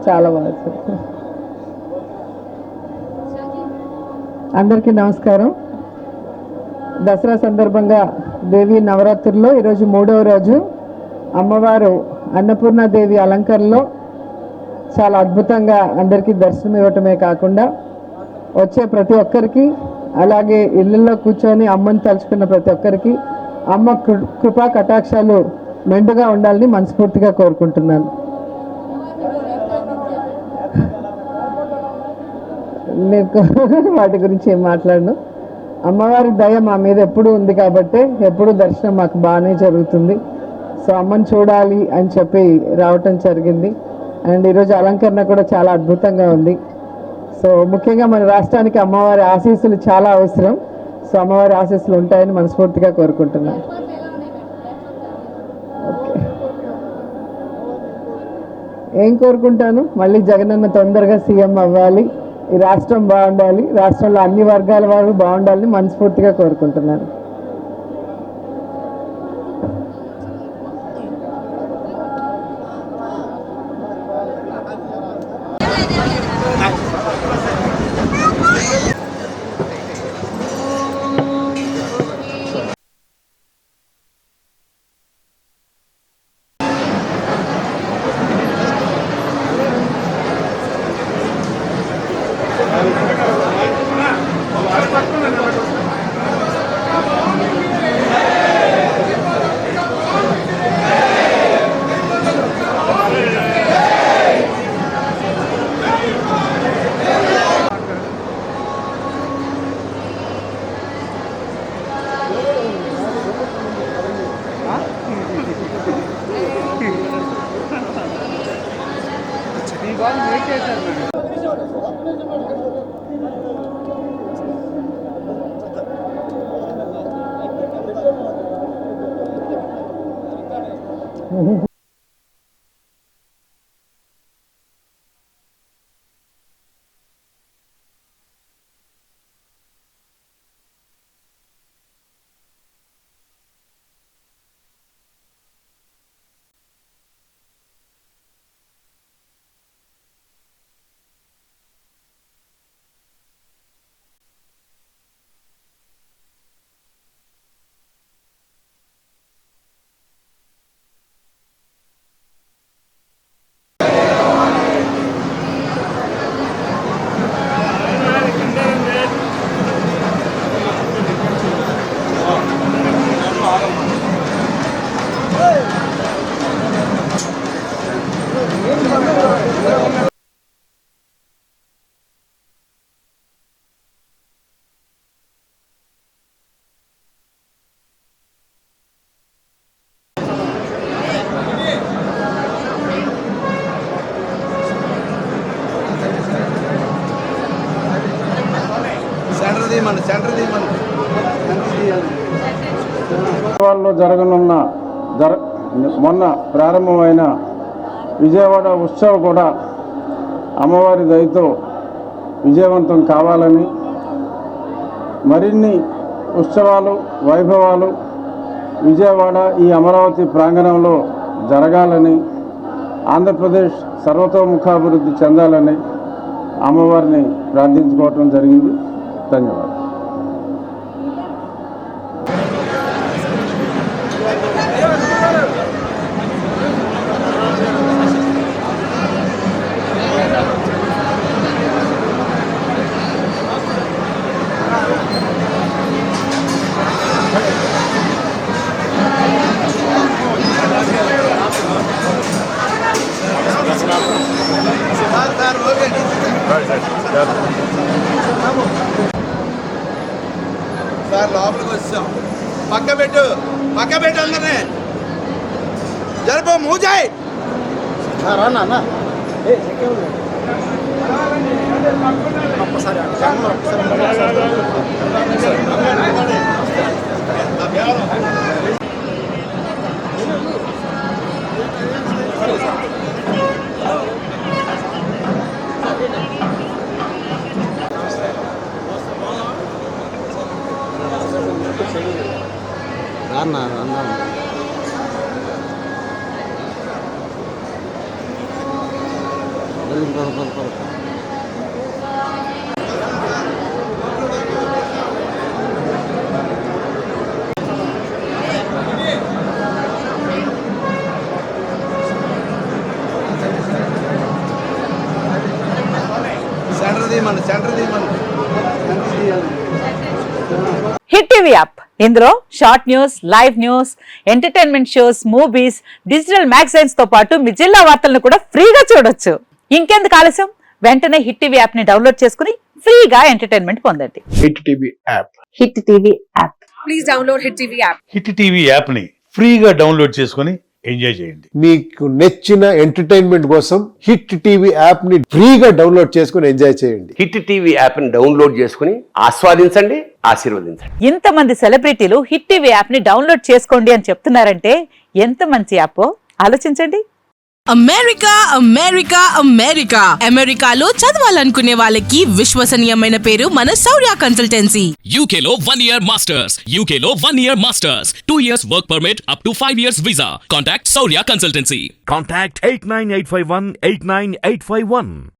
చాలా బాగా సార్. అందరికీ నమస్కారం. దసరా సందర్భంగా దేవి నవరాత్రుల్లో ఈరోజు 3వ రోజు. అమ్మవారు అన్నపూర్ణాదేవి అలంకరణలో చాలా అద్భుతంగా అందరికీ దర్శనం ఇవ్వటమే కాకుండా వచ్చే ప్రతి ఒక్కరికి, అలాగే ఇళ్ళల్లో కూర్చొని అమ్మని తలుచుకున్న ప్రతి ఒక్కరికి అమ్మ కృపా కటాక్షాలు మెండుగా ఉండాలని మనస్ఫూర్తిగా కోరుకుంటున్నాను. వాటి గురించి ఏం మాట్లాడను. అమ్మవారి దయ మా మీద ఎప్పుడూ ఉంది కాబట్టి ఎప్పుడూ దర్శనం మాకు బాగానే జరుగుతుంది. సో అమ్మని చూడాలి అని చెప్పి రావటం జరిగింది. అండ్ ఈరోజు అలంకరణ కూడా చాలా అద్భుతంగా ఉంది. సో ముఖ్యంగా మన రాష్ట్రానికి అమ్మవారి ఆశీస్సులు చాలా అవసరం. సో అమ్మవారి ఆశీస్సులు ఉంటాయని మనస్ఫూర్తిగా కోరుకుంటున్నాను. ఓకే, ఏం కోరుకుంటాను, మళ్ళీ జగనన్న తొందరగా సీఎం అవ్వాలి, ఈ రాష్ట్రం బాగుండాలి, రాష్ట్రంలో అన్ని వర్గాల వారు బాగుండాలని మనస్ఫూర్తిగా కోరుకుంటున్నాను. జరగనున్న మొన్న ప్రారంభమైన విజయవాడ ఉత్సవం కూడా అమ్మవారి దయతో విజయవంతం కావాలని, మరిన్ని ఉత్సవాలు వైభవాలు విజయవాడ ఈ అమరావతి ప్రాంగణంలో జరగాలని, ఆంధ్రప్రదేశ్ సర్వతోముఖాభివృద్ధి చెందాలని అమ్మవారిని ప్రార్థించుకోవటం జరిగింది. ధన్యవాదాలు. సార్ లోపలికి వచ్చాం. పక్క పెట్టు అందరినీ జరప మూజాయి ఒక్కసారి సెంటర్ తీయమని హిట్ టీవీ యాప్ ఇందులో short news, live news, entertainment shows, movies, digital magazines తో పాటు మీ జిల్లా వార్తలను కూడా ఫ్రీగా చూడొచ్చు. ఇంకెందుకు ఆలస్యం, వెంటనే హిట్ టీవీ యాప్ ని డౌన్లోడ్ చేసుకుని ఫ్రీగా ఎంటర్టైన్మెంట్ పొందండి. Hit TV app. Hit TV app. Please download Hit TV app. Hit TV యాప్ని ఫ్రీగా డౌన్లోడ్ చేసుకొని ఎంజాయ్ చేయండి. మీకు నచ్చిన ఎంటర్టైన్మెంట్ కోసం హిట్ టీవీ యాప్ ని ఫ్రీగా డౌన్లోడ్ చేసుకుని ఎంజాయ్ చేయండి. హిట్ టీవీ యాప్ని డౌన్లోడ్ చేసుకుని ఆస్వాదించండి, ఆశీర్వదించండి. ఇంతమంది సెలబ్రిటీలు హిట్ టీవీ యాప్ ని డౌన్లోడ్ చేసుకోండి అని చెప్తున్నారంటే ఎంత మంచి యాప్ ఆలోచించండి. అమెరికా అమెరికాలో చదవాలనుకునే వాళ్ళకి విశ్వసనీయమైన పేరు మన శౌర్య కన్సల్టెన్సీ. UK లో 1 year masters. UK లో 1 year masters. 2 years work permit up to 5 years visa. Contact Saurya Consultancy. Contact 89851 89851.